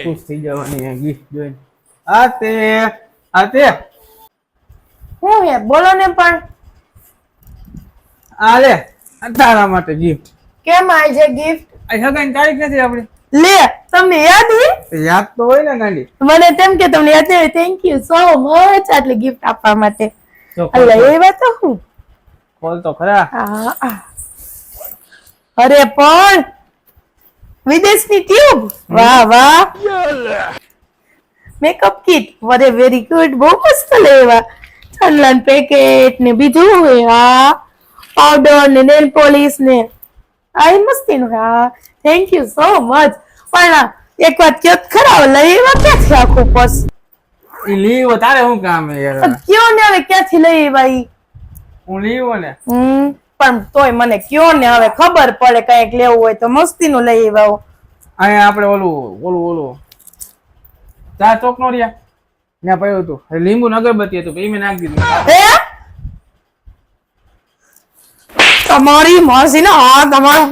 ખુશ થઈ જવાની આ ગિફ્ટ જોઈને. આ તે હું હે બોલો ને પણ આ લે તારા માટે ગિફ્ટ. કેમ આવી છે ગિફ્ટ? આ સગાઈની તારીખ નથી આપણી. લે તમને યાદ હે? યાદ તો હોય ને ગાંડી. મને તેમ કે તમને યાદ છે. થેન્ક યુ સો મચ આટલી ગિફ્ટ આપવા માટે. અલ્લા એ વાત હું બોલ તો ખરા. અરે પણ વિદેશની ટ્યુબ. વાહ વાહ. મેકઅપ કિટ વરે વેરી ગુડ. બહુ મસ્ત લેવા. છાનલાન પેકેટ ને બીજું હોય. હા પાવડર ને નેલ પોલિશ ને આ મસ્તી નું. હા થેન્ક યુ સો મચ. પણ એક વાત કયો ખરા લેવા ક્યાંથી આખું પર્સ? ઈ લીવો તારે શું કામ હે યાર? કયો ને હવે ક્યાંથી લઈ ભાઈ? હું લીવો ને. પણ તોય મને કયો ને હવે ખબર પડે કઈક લેવું હોય તો મસ્તી નું લઈ આવો. અહીંયા આપણે ઓલું ચા ચોક નો રહ્યા ત્યાં પડ્યું હતું લીંબુ ને અગરબત્તી હતું એ મેં નાખી દીધું. તમારી માસી ને હા તમારો